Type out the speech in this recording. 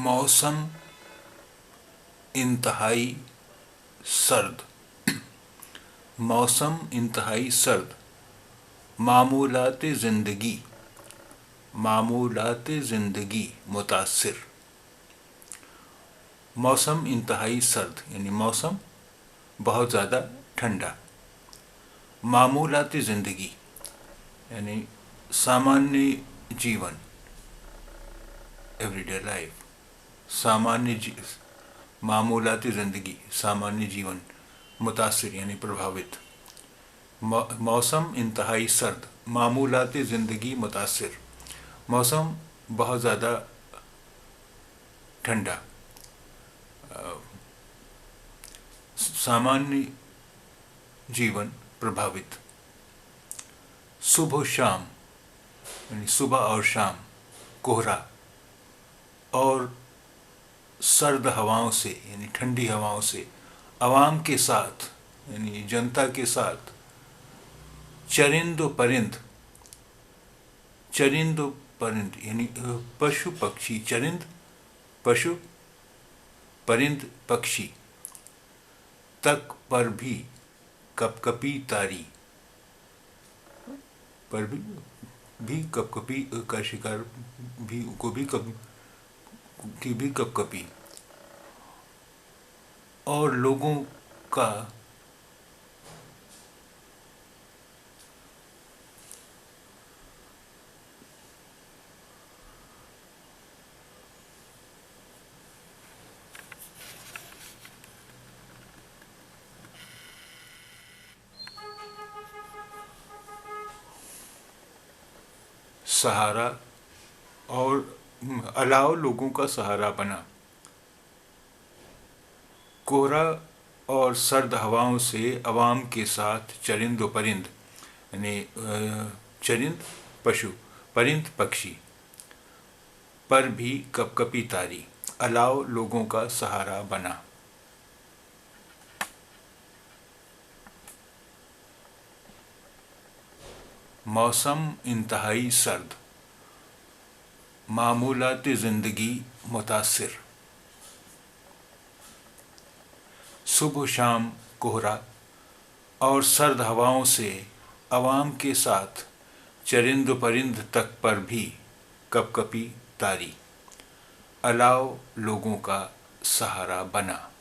मौसम इंतहाई सर्द। मौसम इंतहाई सर्द। मामूलात ज़िंदगी मुतासिर। मौसम इंतहाई सर्द यानी मौसम बहुत ज़्यादा ठंडा। मामूलात ज़िंदगी यानी सामान्य जीवन, एवरीडे लाइफ। मामूलाती ज़िंदगी सामान्य जीवन, मुतासिर यानी प्रभावित। मौसम इंतहाई सर्द, मामूलाती ज़िंदगी मुतासिर। मौसम बहुत ज़्यादा ठंडा, सामान्य जीवन प्रभावित। सुबह शाम यानी सुबह और शाम कोहरा और सर्द हवाओं से यानी ठंडी हवाओं से आवाम के साथ यानी जनता के साथ चरिंद परिंद यानी पशु पक्षी, चरिंद पशु परिंद पक्षी तक पर भी कपकपी तारी, पर भी कपकपी का शिकार भी कपकपी और लोगों का सहारा और अलाव लोगों का सहारा बना। कोहरा और सर्द हवाओं से अवाम के साथ चरिंद व परिंद यानी चरिंद पशु, परिंद पक्षी पर भी कपकपी तारी, अलाव लोगों का सहारा बना। मौसम इंतहाई सर्द, मामूलात ज़िंदगी मुतासिर। सुबह शाम कोहरा और सर्द हवाओं से अवाम के साथ चरिंद परिंद तक पर भी कपकपी तारी, अलाव लोगों का सहारा बना।